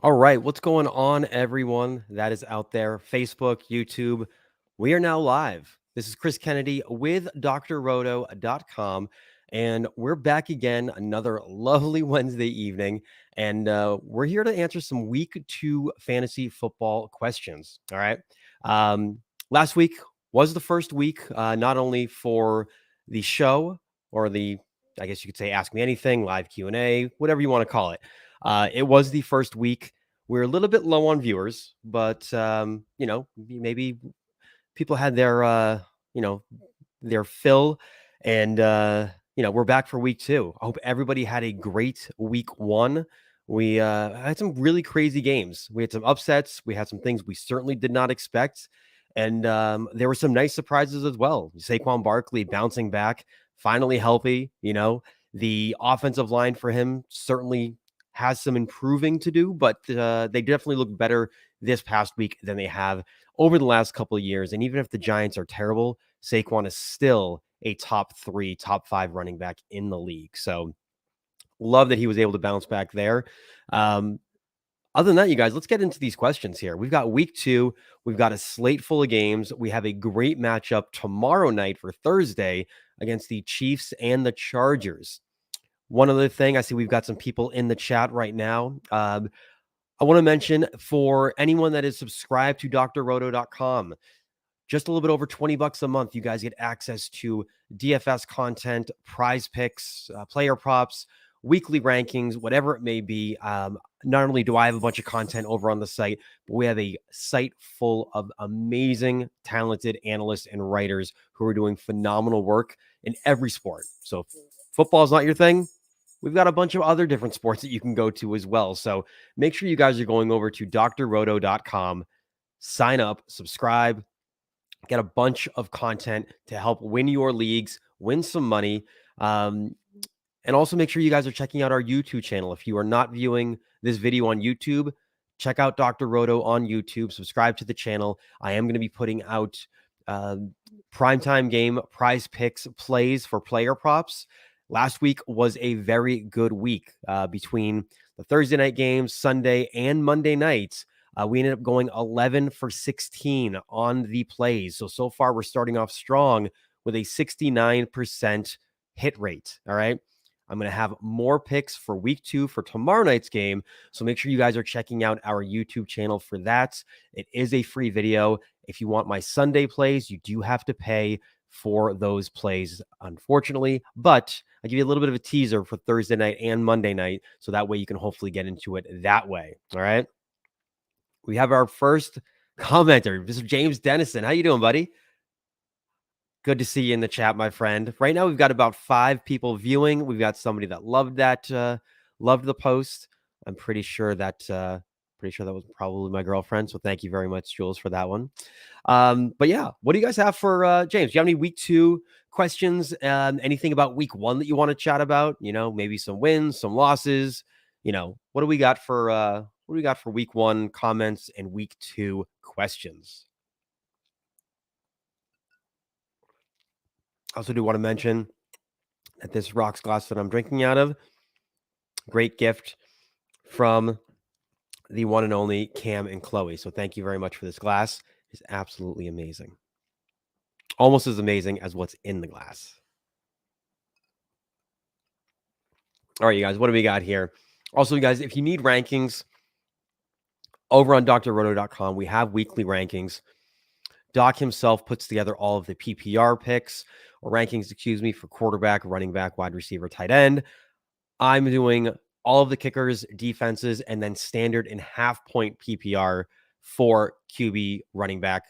All right, what's going on, everyone that is out there? Facebook, YouTube. We are now live. This is Chris Kennedy with drroto.com, and we're back again another lovely Wednesday evening. And we're here to answer some week 2 fantasy football questions. All right. Um, Last week was the first week, not only for the show or the, I guess you could say, Ask Me Anything, live Q&A, whatever you want to call it. It was the first week. We're a little bit low on viewers, but maybe people had you know, their fill, and we're back for week 2. I hope everybody had a great week 1. We had some really crazy games. We had some upsets. We had some things we certainly did not expect, and there were some nice surprises as well. Saquon Barkley bouncing back, finally healthy. The offensive line for him certainly has some improving to do, but they definitely look better this past week than they have over the last couple of years. And even if the Giants are terrible, Saquon is still a top 3, top 5 running back in the league. So love that he was able to bounce back there. Other than that, you guys, let's get into these questions here. We've got week 2. We've got a slate full of games. We have a great matchup tomorrow night for Thursday against the Chiefs and the Chargers. One other thing, I see we've got some people in the chat right now. I want to mention, for anyone that is subscribed to drroto.com, just a little bit over $20 a month, you guys get access to DFS content, prize picks, player props, weekly rankings, whatever it may be. Not only do I have a bunch of content over on the site, but we have a site full of amazing, talented analysts and writers who are doing phenomenal work in every sport. So if football is not your thing, we've got a bunch of other different sports that you can go to as well. So make sure you guys are going over to drroto.com, sign up, subscribe, get a bunch of content to help win your leagues, win some money. And also make sure you guys are checking out our YouTube channel. If you are not viewing this video on YouTube, check out Dr. Roto on YouTube, subscribe to the channel. I am going to be putting out primetime game prize picks plays for player props. Last week was a very good week between the Thursday night games, Sunday and Monday nights. We ended up going 11 for 16 on the plays. So far we're starting off strong with a 69% hit rate. All right. I'm going to have more picks for week 2 for tomorrow night's game. So make sure you guys are checking out our YouTube channel for that. It is a free video. If you want my Sunday plays, you do have to pay for those plays, unfortunately. But I give you a little bit of a teaser for Thursday night and Monday night. So that way you can hopefully get into it that way. All right. We have our first commenter, Mr. James Dennison. How you doing, buddy? Good to see you in the chat, my friend. Right now, we've got about 5 people viewing. We've got somebody that loved the post. I'm pretty sure that was probably my girlfriend. So thank you very much, Jules, for that one. But yeah, what do you guys have for James? Do you have any week 2 questions? Anything about week 1 that you want to chat about? Maybe some wins, some losses. What do we got for week 1 comments and week 2 questions? I also do want to mention that this rocks glass that I'm drinking out of, great gift from the one and only Cam and Chloe. So thank you very much for this glass. It's absolutely amazing. Almost as amazing as what's in the glass. All right, you guys, what do we got here? Also, you guys, if you need rankings over on drroto.com, we have weekly rankings. Doc himself puts together all of the PPR picks or rankings, for quarterback, running back, wide receiver, tight end. I'm doing all of the kickers, defenses, and then standard and half-point PPR for QB, running back,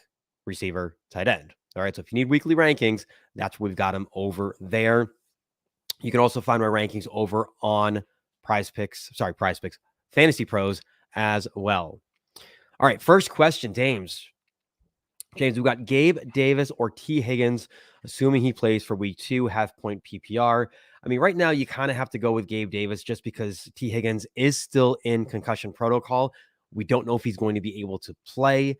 receiver, tight end. All right, so if you need weekly rankings, that's where we've got them over there. You can also find my rankings over on Prize Picks, Fantasy Pros as well. All right, first question, James, we've got Gabe Davis or T. Higgins, assuming he plays for week 2, half-point PPR. I mean, right now you kind of have to go with Gabe Davis just because T. Higgins is still in concussion protocol. We don't know if he's going to be able to play.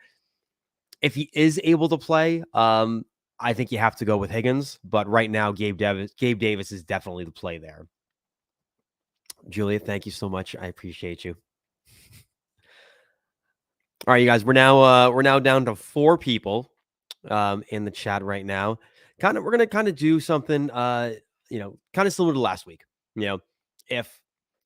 If he is able to play, I think you have to go with Higgins. But right now, Gabe Davis is definitely the play there. Julia, thank you so much. I appreciate you. All right, you guys, we're now down to 4 people in the chat right now. We're gonna kind of do something kind of similar to last week. You know, if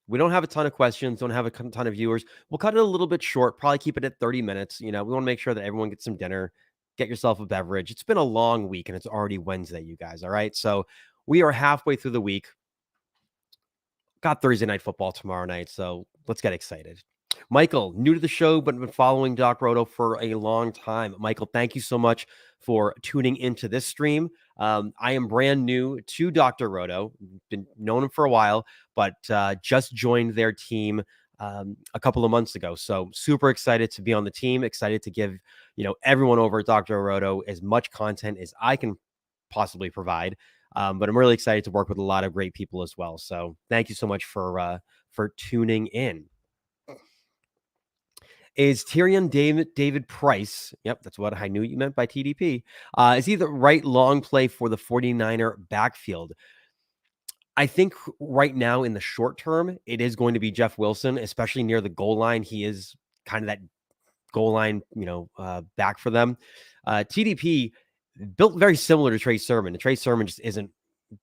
we don't have a ton of questions, don't have a ton of viewers, we'll cut it a little bit short, probably keep it at 30 minutes. We want to make sure that everyone gets some dinner, get yourself a beverage. It's been a long week and it's already Wednesday, you guys. All right. So we are halfway through the week. Got Thursday night football tomorrow night. So let's get excited. Michael, new to the show, but been following Doc Roto for a long time. Michael, thank you so much for tuning into this stream. I am brand new to Dr. Roto, been known him for a while, but just joined their team a couple of months ago. So super excited to be on the team, excited to give, everyone over at Dr. Roto as much content as I can possibly provide. But I'm really excited to work with a lot of great people as well. So thank you so much for tuning in. Is Tyrion David Price? Yep, that's what I knew you meant by TDP. Is he the right long play for the 49er backfield? I think right now in the short term, it is going to be Jeff Wilson, especially near the goal line. He is kind of that goal line, back for them. TDP built very similar to Trey Sermon. And Trey Sermon just isn't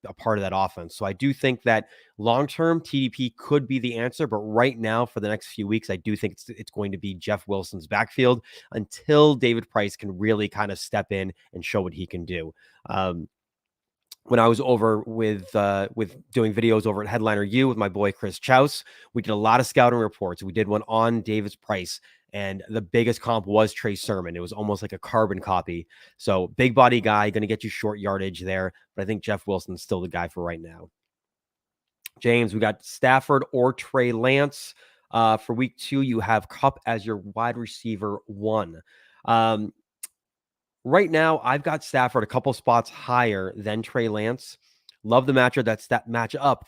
a part of that offense. So I do think that long term TDP could be the answer, but right now for the next few weeks, I do think it's going to be Jeff Wilson's backfield until David Price can really kind of step in and show what he can do. When I was over with doing videos over at Headliner U with my boy Chris Chouse, we did a lot of scouting reports. We did one on David Price, and the biggest comp was Trey Sermon. It was almost like a carbon copy. So big body guy, going to get you short yardage there. But I think Jeff Wilson's still the guy for right now. James, we got Stafford or Trey Lance. For week 2, you have Kupp as your wide receiver 1. Right now, I've got Stafford a couple spots higher than Trey Lance. Love the matchup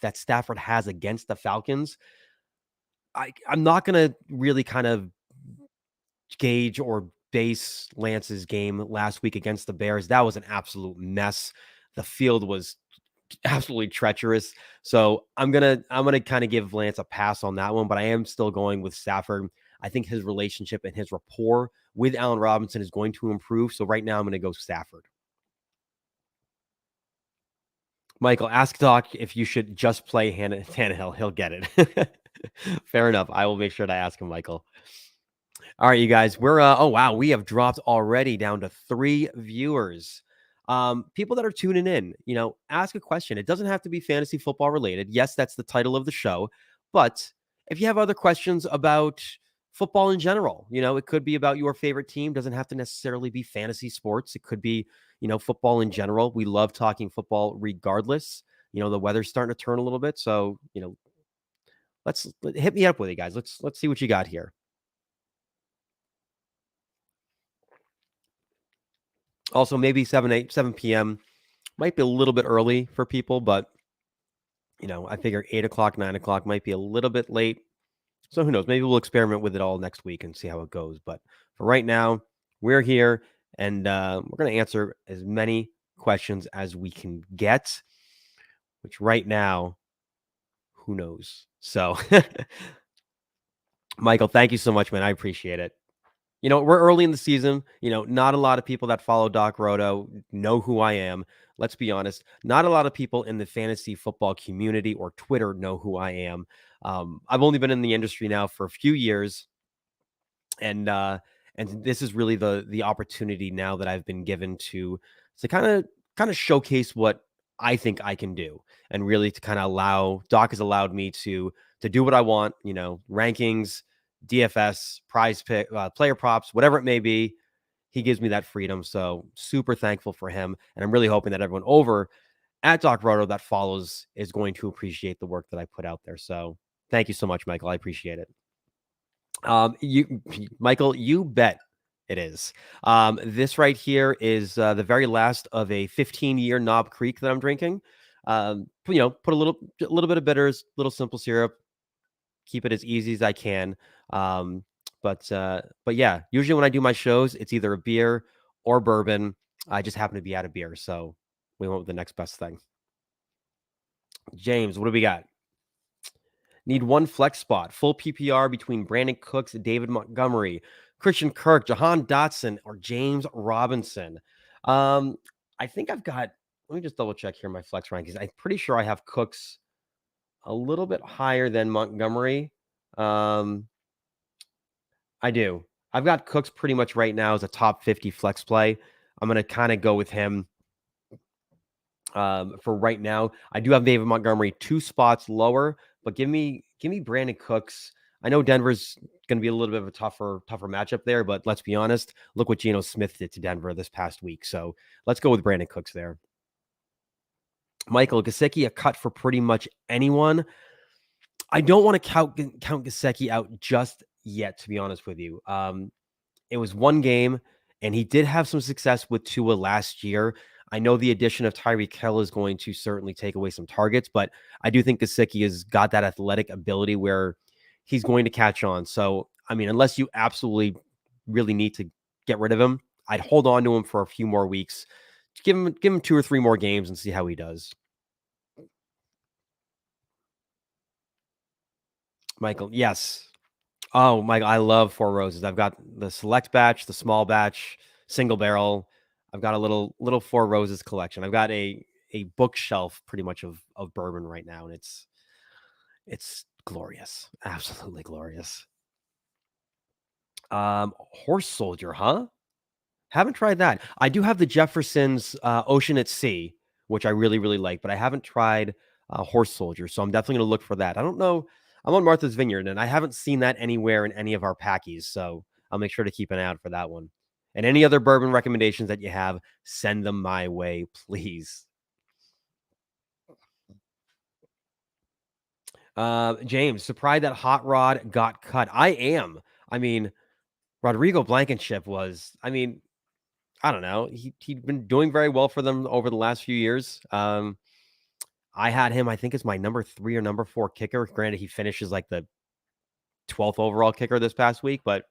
that Stafford has against the Falcons. I'm not going to really kind of gauge or base Lance's game last week against the Bears. That was an absolute mess. The field was absolutely treacherous. So I'm gonna kind of give Lance a pass on that one, but I am still going with Stafford. I think his relationship and his rapport with Allen Robinson is going to improve. So right now I'm going to go Stafford. Michael, ask Doc if you should just play Tannehill. He'll get it. Fair enough. I will make sure to ask him, Michael. All right, you guys, we're oh wow, we have dropped already down to 3 viewers. People that are tuning in, ask a question. It doesn't have to be fantasy football related. Yes, that's the title of the show, but if you have other questions about football in general, it could be about your favorite team, doesn't have to necessarily be fantasy sports. It could be, football in general. We love talking football regardless. The weather's starting to turn a little bit, so, let's hit me up with it, guys. Let's see what you got here. Also, maybe 7 p.m. might be a little bit early for people, but I figure 8 o'clock, 9 o'clock might be a little bit late. So who knows? Maybe we'll experiment with it all next week and see how it goes. But for right now, we're here and we're going to answer as many questions as we can get, which right now, who knows? So, Michael, thank you so much, man. I appreciate it. We're early in the season. Not a lot of people that follow Doc Roto know who I am. Let's be honest. Not a lot of people in the fantasy football community or Twitter know who I am. I've only been in the industry now for a few years, and this is really the opportunity now that I've been given to kind of showcase what I think I can do, and really to kind of Doc has allowed me to do what I want. Rankings, DFS, prize pick, player props, whatever it may be. He gives me that freedom. So super thankful for him. And I'm really hoping that everyone over at Doc Roto that follows is going to appreciate the work that I put out there. So thank you so much, Michael. I appreciate it. Michael, you bet it is. This right here is the very last of a 15-year Knob Creek that I'm drinking. Put a little bit of bitters, little simple syrup, keep it as easy as I can. But yeah, usually when I do my shows, it's either a beer or bourbon. I just happen to be out of beer, so we went with the next best thing. James, what do we got? Need one flex spot, full PPR between Brandon Cooks and David Montgomery. Christian Kirk, Jahan Dotson, or James Robinson. Um, I think I've got. Let me just double check here my flex rankings. I'm pretty sure I have Cooks a little bit higher than Montgomery. I do. I've got Cooks pretty much right now as a top 50 flex play. I'm going to kind of go with him for right now. I do have David Montgomery 2 spots lower, but give me Brandon Cooks. I know Denver's going to be a little bit of a tougher matchup there, but let's be honest. Look what Geno Smith did to Denver this past week. So let's go with Brandon Cooks there. Michael Gesicki, a cut for pretty much anyone. I don't want to count Gesicki out just yet, to be honest with you. It was one game, and he did have some success with Tua last year. I know the addition of Tyreek Hill is going to certainly take away some targets, but I do think Gesicki has got that athletic ability where he's going to catch on. So, I mean, unless you absolutely really need to get rid of him, I'd hold on to him for a few more weeks. Give him 2 or 3 more games and see how he does. Michael, yes. Oh, Michael, I love Four Roses. I've got the select batch, the small batch, single barrel. I've got a little Four Roses collection. I've got a bookshelf pretty much of bourbon right now, and it's glorious. Absolutely glorious. Horse Soldier, huh? Haven't tried that. I do have the Jefferson's Ocean at Sea, which I really, really like, but I haven't tried Horse Soldier, so I'm definitely going to look for that. I don't know. I'm on Martha's Vineyard, and I haven't seen that anywhere in any of our packies, so I'll make sure to keep an eye out for that one. And any other bourbon recommendations that you have, send them my way, please. James, surprised that Hot Rod got cut. I am. I mean, Rodrigo Blankenship was, I mean, I don't know. He'd been doing very well for them over the last few years. I had him, I think, as my number 3 or number 4 kicker. Granted, he finishes like the 12th overall kicker this past week, but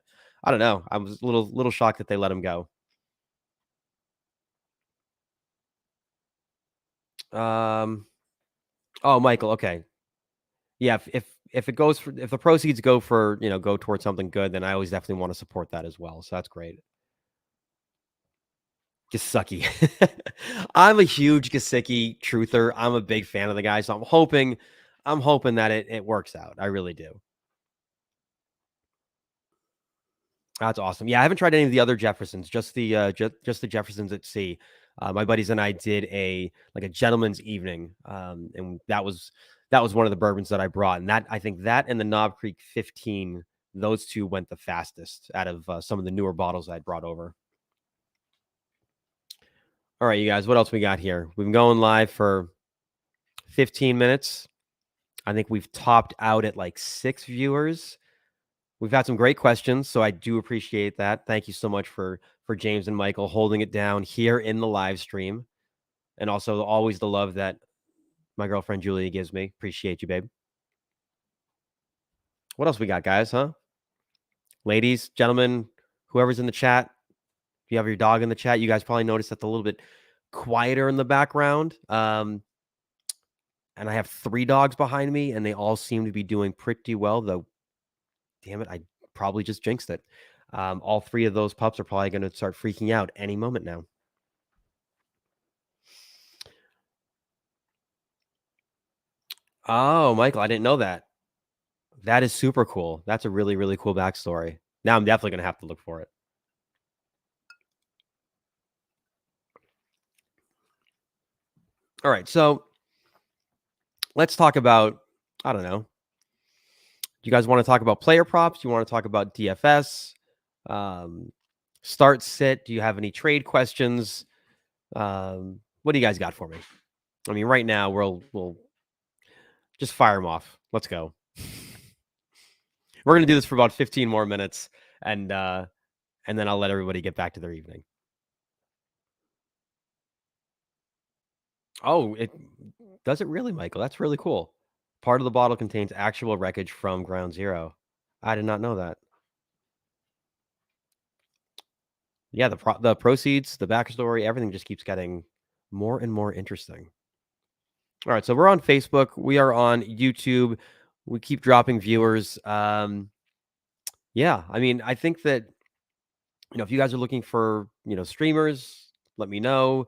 I don't know. I was a little shocked that they let him go. Oh, Michael. Okay, yeah. If it goes for if the proceeds go for go towards something good, then I always definitely want to support that as well. So that's great. Gesicki. I'm a huge Gesicki truther. I'm a big fan of the guy, so I'm hoping that it works out. I really do. That's awesome. Yeah, I haven't tried any of the other Jeffersons, just the just the Jeffersons at sea. My buddies and I did a gentleman's evening, and that was one of the bourbons that I brought, and that I think that and the Knob Creek 15, those two went the fastest out of some of the newer bottles I'd brought over. All right, you guys, what else we got here? We've been going live for 15 minutes. I think we've topped out at like 6 viewers. We've had some great questions, so I do appreciate that. Thank you so much for James and Michael holding it down here in the live stream, and also always the love that my girlfriend Julia gives me. Appreciate you, babe. What else we got, guys? Huh? Ladies, gentlemen, whoever's in the chat. If you have your dog in the chat, you guys probably noticed that's a little bit quieter in the background. And I have 3 dogs behind me, and they all seem to be doing pretty well, though. Damn it, I probably just jinxed it. All 3 of those pups are probably going to start freaking out any moment now. Oh, Michael, I didn't know that. That is super cool. That's a really, really cool backstory. Now I'm definitely going to have to look for it. All right, so let's talk about, I don't know. Do you guys want to talk about player props? Do you want to talk about DFS? Start, sit? Do you have any trade questions? What do you guys got for me? I mean, right now we'll just fire them off. Let's go. We're gonna do this for about 15 more minutes, and then I'll let everybody get back to their evening. Oh, it does it really, Michael? That's really cool. Part of the bottle contains actual wreckage from Ground Zero. I did not know that. Yeah, the proceeds, the backstory, everything just keeps getting more and more interesting. All right, so we're on Facebook. We are on YouTube. We keep dropping viewers. Yeah, I mean, I think that if you guys are looking for, streamers, let me know.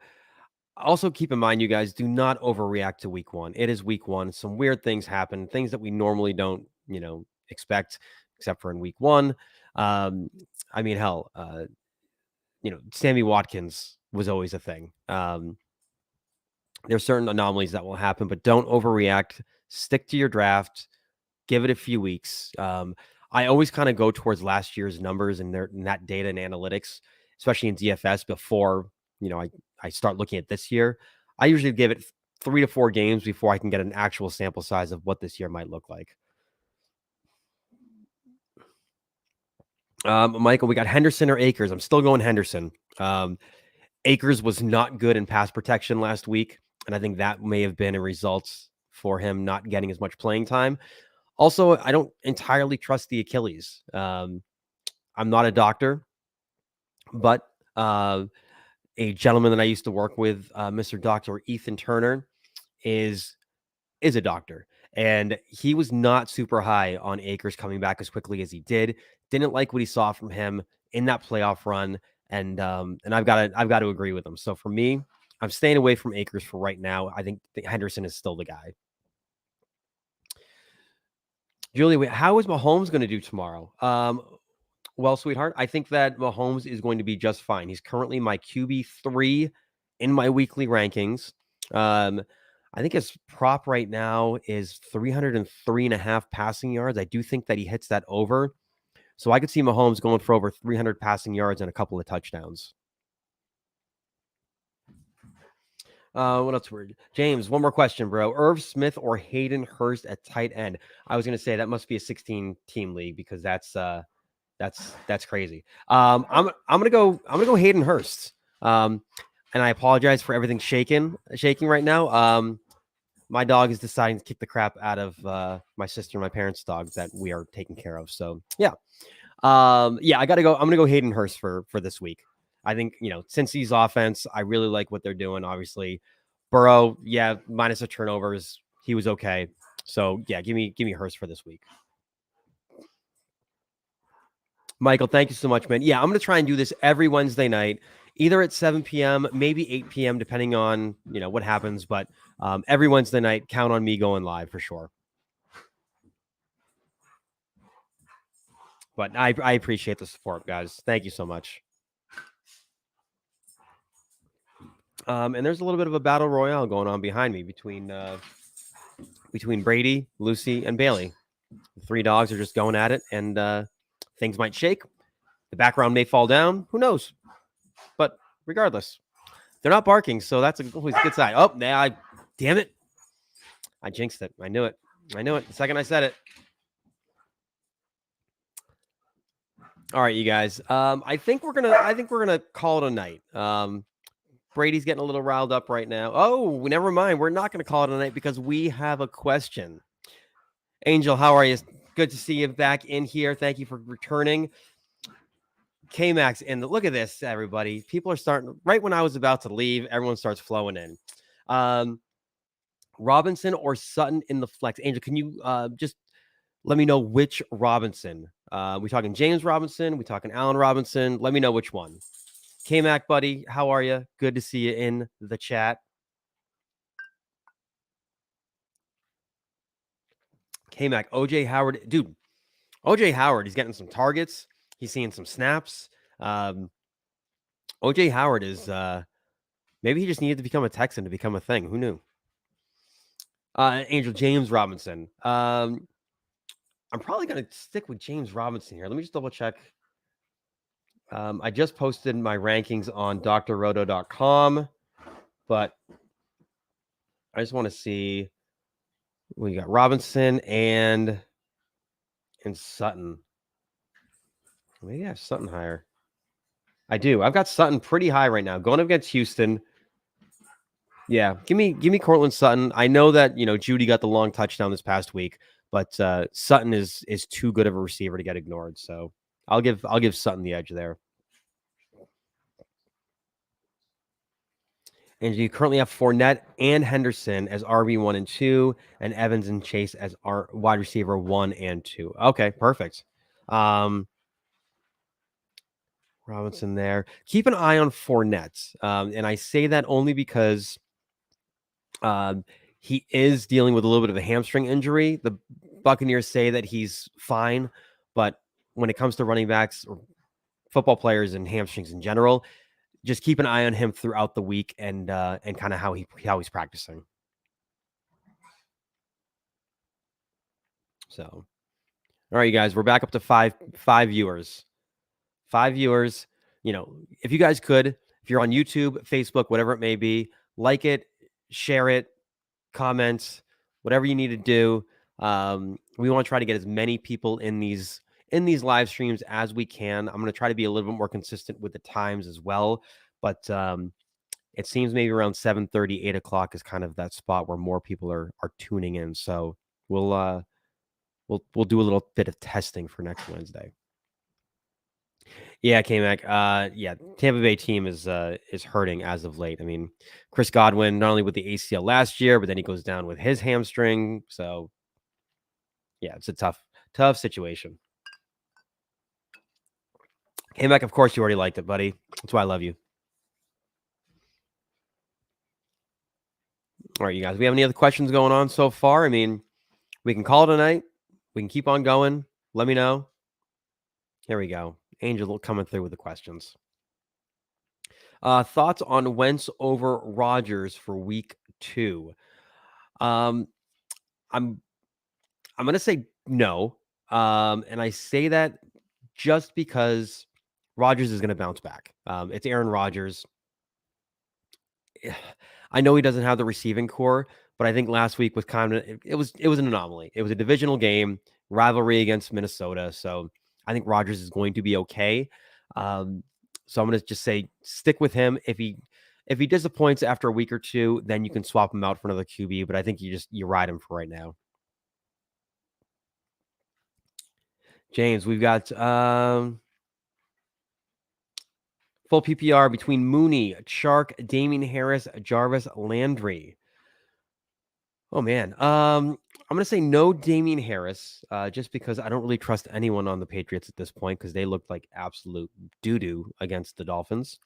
Also, keep in mind, you guys do not overreact to week one. It is week one. Some weird things happen, things that we normally don't, expect, except for in week one. I mean, hell, Sammy Watkins was always a thing. There's certain anomalies that will happen, but don't overreact. Stick to your draft. Give it a few weeks. I always kind of go towards last year's numbers and that data and analytics, especially in DFS before, I start looking at this year. I usually give it 3 to 4 games before I can get an actual sample size of what this year might look like. Michael, we got Henderson or Akers. I'm still going Henderson. Akers was not good in pass protection last week, and I think that may have been a result for him not getting as much playing time. Also, I don't entirely trust the Achilles. I'm not a doctor, but a gentleman that I used to work with, Mr. Dr. Ethan Turner, is a doctor, and he was not super high on Akers coming back as quickly as he did. Didn't like what he saw from him in that playoff run, and I've got to agree with him. So for me, I'm staying away from Akers for right now. I think Henderson is still the guy. Julie, how is Mahomes going to do tomorrow? Well, sweetheart, I think that Mahomes is going to be just fine. He's currently my QB3 in my weekly rankings. I think his prop right now is 303.5 passing yards. I do think that he hits that over. So I could see Mahomes going for over 300 passing yards and a couple of touchdowns. What else? James, one more question, bro. Irv Smith or Hayden Hurst at tight end? I was going to say that must be a 16-team league because that's crazy. I'm gonna go Hayden Hurst. And I apologize for everything shaking right now. My dog is deciding to kick the crap out of my sister and my parents' dogs that we are taking care of. So yeah, I gotta go. I'm gonna go Hayden Hurst for this week. I think Cincy's offense, I really like what they're doing. Obviously, Burrow, minus the turnovers, he was okay. So yeah, give me Hurst for this week. Michael, thank you so much, man. Yeah, I'm going to try and do this every Wednesday night, either at 7 p.m., maybe 8 p.m., depending on, what happens. But every Wednesday night, count on me going live for sure. But I appreciate the support, guys. Thank you so much. And there's a little bit of a battle royale going on behind me between Brady, Lucy, and Bailey. The 3 dogs are just going at it, and things might shake. The background may fall down. Who knows? But regardless, they're not barking, so that's always a good sign. Oh, damn it. I jinxed it. I knew it. The second I said it. All right, you guys. I think we're gonna call it a night. Brady's getting a little riled up right now. Oh, never mind. We're not gonna call it a night because we have a question. Angel, how are you? Good to see you back in here. Thank you for returning. K-Max, and look at this, everybody. People are starting right when I was about to leave. Everyone starts flowing in. Robinson or Sutton in the flex? Angel, can you just let me know which Robinson? We talking James Robinson? We talking Allen Robinson? Let me know which one. K-Mac, buddy, how are you? Good to see you in the chat. K-Mac, OJ Howard, dude. OJ Howard, he's getting some targets. He's seeing some snaps. OJ Howard is maybe he just needed to become a Texan to become a thing. Who knew? Angel, James Robinson. I'm probably going to stick with James Robinson here. Let me just double check. I just posted my rankings on drroto.com, but I just want to see. We got Robinson and Sutton. Maybe I have Sutton higher. I do. I've got Sutton pretty high right now. Going up against Houston. Yeah, give me Cortland Sutton. I know that Judy got the long touchdown this past week, but Sutton is too good of a receiver to get ignored. So I'll give Sutton the edge there. And you currently have Fournette and Henderson as RB1 and 2, and Evans and Chase as wide receiver 1 and 2. Okay, perfect. Robinson there. Keep an eye on Fournette. And I say that only because he is dealing with a little bit of a hamstring injury. The Buccaneers say that he's fine, but when it comes to running backs or football players and hamstrings in general, just keep an eye on him throughout the week and kind of how he's practicing. So, all right, you guys, we're back up to five viewers. 5 viewers. You know, if you guys could, if you're on YouTube, Facebook, whatever it may be, like it, share it, comment, whatever you need to do. We want to try to get as many people in these live streams as we can. I'm going to try to be a little bit more consistent with the times as well, but it seems maybe around 7:30, 8 o'clock is kind of that spot where more people are tuning in. So we'll do a little bit of testing for next Wednesday. Yeah, K-Mac. Yeah, Tampa Bay team is hurting as of late. I mean, Chris Godwin, not only with the ACL last year, but then he goes down with his hamstring. So, yeah, it's a tough situation. K-Mac, of course, you already liked it, buddy. That's why I love you. All right, you guys. We have any other questions going on so far? I mean, we can call it a night. We can keep on going. Let me know. Here we go. Angel coming through with the questions. Thoughts on Wentz over Rodgers for week 2? I'm going to say no. And I say that just because Rodgers is going to bounce back. It's Aaron Rodgers. I know he doesn't have the receiving core, but I think last week was kind of it was an anomaly. It was a divisional game, rivalry against Minnesota. So I think Rodgers is going to be okay. So I'm going to just say stick with him. If he disappoints after a week or two, then you can swap him out for another QB. But I think you ride him for right now. James, we've got full PPR between Mooney, Chark, Damien Harris, Jarvis Landry. Oh man, I'm gonna say no Damien Harris, just because I don't really trust anyone on the Patriots at this point because they looked like absolute doo doo against the Dolphins.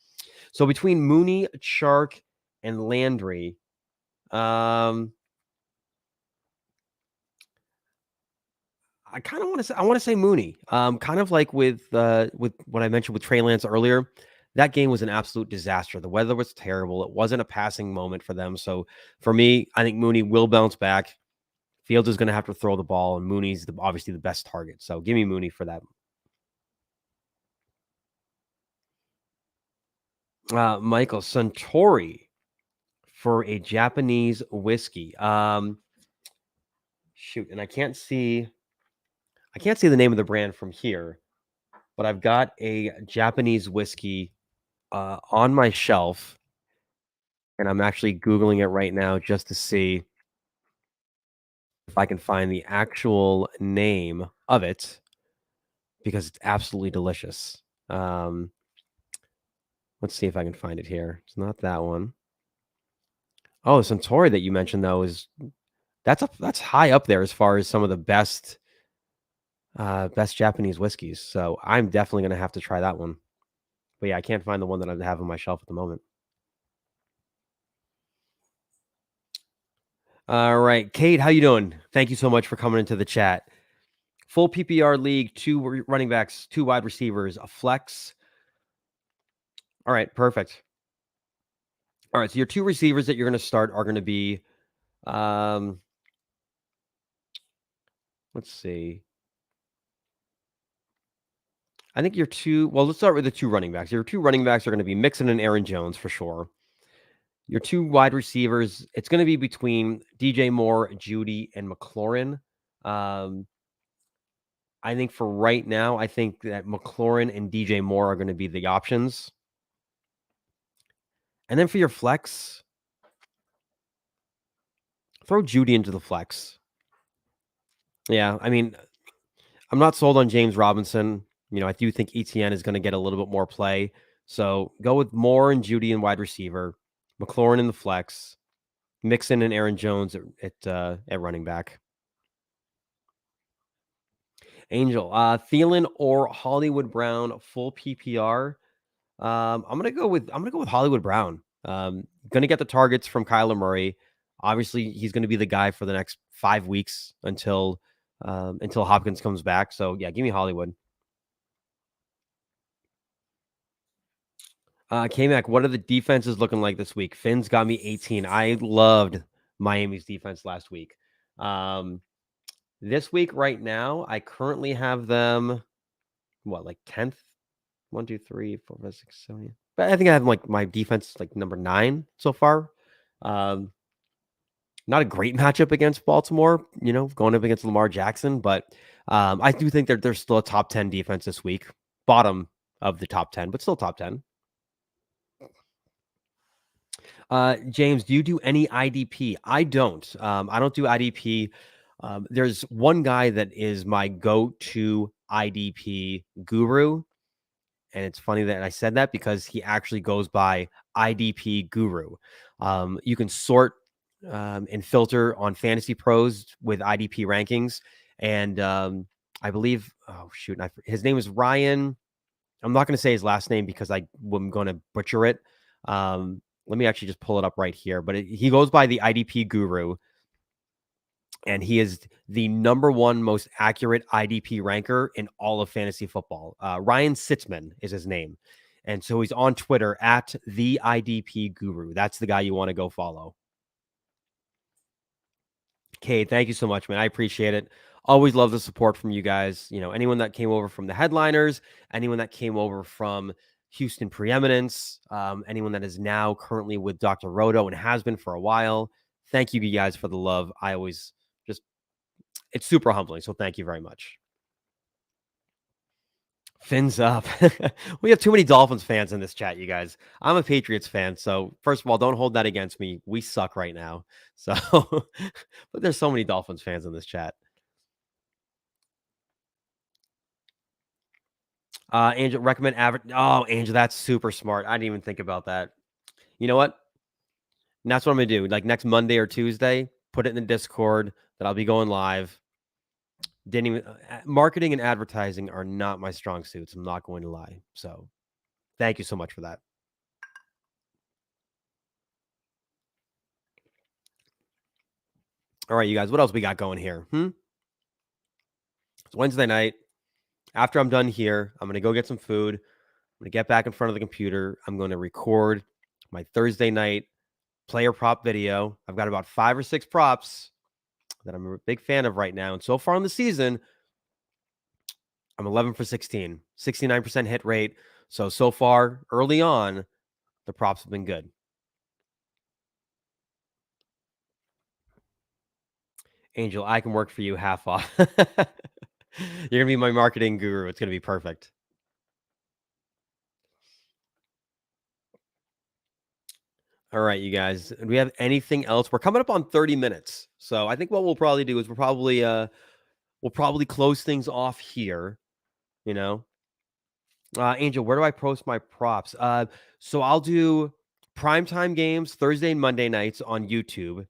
So between Mooney, Chark, and Landry, I kind of want to say Mooney. Kind of like with what I mentioned with Trey Lance earlier. That game was an absolute disaster. The weather was terrible. It wasn't a passing moment for them. So for me, I think Mooney will bounce back. Fields is going to have to throw the ball, and Mooney's obviously the best target. So give me Mooney for that. Michael Suntory for a Japanese whiskey. Shoot, and I can't see the name of the brand from here, but I've got a Japanese whiskey on my shelf, and I'm actually Googling it right now just to see if I can find the actual name of it because it's absolutely delicious. Let's see if I can find it here. It's not that one. Oh, Suntory that you mentioned though that's high up there as far as some of the best Japanese whiskeys. So I'm definitely gonna have to try that one. But yeah, I can't find the one that I have on my shelf at the moment. All right, Kate, how you doing? Thank you so much for coming into the chat. Full PPR league, 2 running backs, 2 wide receivers, a flex. All right, perfect. All right, so your 2 receivers that you're going to start are going to be, let's see. I think let's start with the 2 running backs. Your 2 running backs are going to be Mixon and Aaron Jones for sure. Your 2 wide receivers, it's going to be between DJ Moore, Judy, and McLaurin. I think for right now, I think that McLaurin and DJ Moore are going to be the options. And then for your flex, throw Judy into the flex. Yeah, I mean, I'm not sold on James Robinson. I do think ETN is going to get a little bit more play. So go with Moore and Judy in wide receiver, McLaurin in the flex, Mixon and Aaron Jones at running back. Angel, Thielen or Hollywood Brown, full PPR. I'm gonna go with Hollywood Brown. Gonna get the targets from Kyler Murray. Obviously, he's gonna be the guy for the next 5 weeks until Hopkins comes back. So yeah, give me Hollywood. K-Mac, what are the defenses looking like this week? Finn's got me 18. I loved Miami's defense last week. This week, right now, I currently have them, like 10th? 1, 2, 3, 4, 5, 6, 7, 8. But I think I have like my defense like number 9 so far. Not a great matchup against Baltimore, going up against Lamar Jackson, but I do think they're still a top 10 defense this week. Bottom of the top 10, but still top 10. James, do you do any IDP? I don't. I don't do IDP. There's one guy that is my go-to IDP guru, and it's funny that I said that because he actually goes by IDP Guru. You can sort and filter on Fantasy Pros with IDP rankings, and I believe, his name is Ryan. I'm not going to say his last name because I'm going to butcher it. Let me actually just pull it up right here. But he goes by the IDP Guru, and he is the number 1 most accurate IDP ranker in all of fantasy football. Ryan Sitzman is his name. And so he's on Twitter at the IDP Guru. That's the guy you want to go follow. Kate, thank you so much, man. I appreciate it. Always love the support from you guys. Anyone that came over from the headliners, anyone that came over from Houston Preeminence, anyone that is now currently with Dr. Roto and has been for a while. Thank you guys for the love. I always it's super humbling. So thank you very much. Fins up. We have too many Dolphins fans in this chat, you guys. I'm a Patriots fan. So first of all, don't hold that against me. We suck right now. So, but there's so many Dolphins fans in this chat. Angel, recommend average. Oh, Angel, that's super smart. I didn't even think about that. You know what? And that's what I'm going to do. Like next Monday or Tuesday, put it in the Discord that I'll be going live. Didn't even marketing and advertising are not my strong suits. I'm not going to lie. So thank you so much for that. All right, you guys, what else we got going here? It's Wednesday night. After I'm done here, I'm going to go get some food. I'm going to get back in front of the computer. I'm going to record my Thursday night player prop video. I've got about 5 or 6 props that I'm a big fan of right now. And so far in the season, I'm 11 for 16, 69% hit rate. So far, early on, the props have been good. Angel, I can work for you half off. You're going to be my marketing guru. It's going to be perfect. All right, you guys. Do we have anything else? We're coming up on 30 minutes. So I think what we'll probably do is we'll probably close things off here, Angel, where do I post my props? So I'll do primetime games Thursday and Monday nights on YouTube.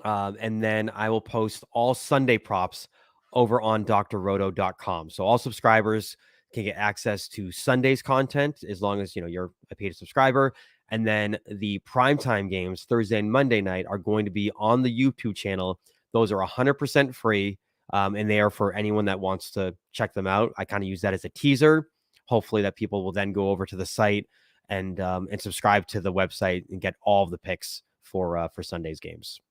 And then I will post all Sunday props over on drroto.com. So all subscribers can get access to Sunday's content as long as, you're a paid subscriber. And then the primetime games Thursday and Monday night are going to be on the YouTube channel. Those are 100% free. And they are for anyone that wants to check them out. I kind of use that as a teaser. Hopefully that people will then go over to the site and subscribe to the website and get all of the picks for Sunday's games.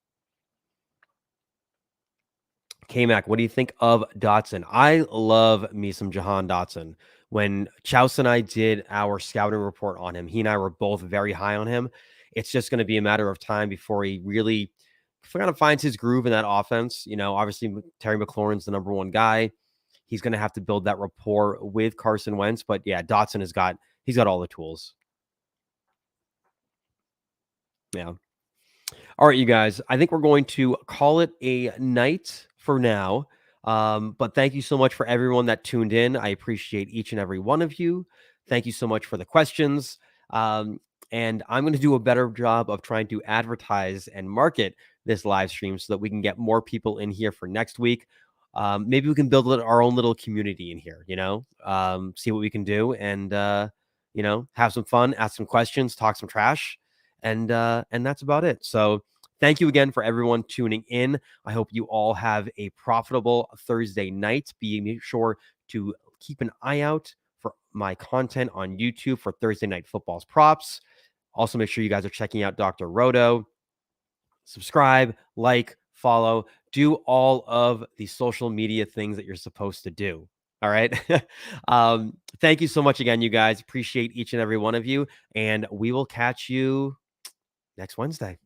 K-Mac, what do you think of Dotson? I love me some Jahan Dotson. When Chouse and I did our scouting report on him, he and I were both very high on him. It's just going to be a matter of time before he really kind of finds his groove in that offense. Obviously Terry McLaurin's the number 1 guy. He's going to have to build that rapport with Carson Wentz. But yeah, Dotson he's got all the tools. Yeah. All right, you guys, I think we're going to call it a night for now. But thank you so much for everyone that tuned in. I appreciate each and every one of you. Thank you so much for the questions. And I'm going to do a better job of trying to advertise and market this live stream so that we can get more people in here for next week. Maybe we can build our own little community in here, see what we can do. And, have some fun, ask some questions, talk some trash, and that's about it. So thank you again for everyone tuning in. I hope you all have a profitable Thursday night. Make sure to keep an eye out for my content on YouTube for Thursday Night Football's props. Also, make sure you guys are checking out Dr. Roto. Subscribe, like, follow, do all of the social media things that you're supposed to do. All right. Thank you so much again, you guys. Appreciate each and every one of you. And we will catch you next Wednesday.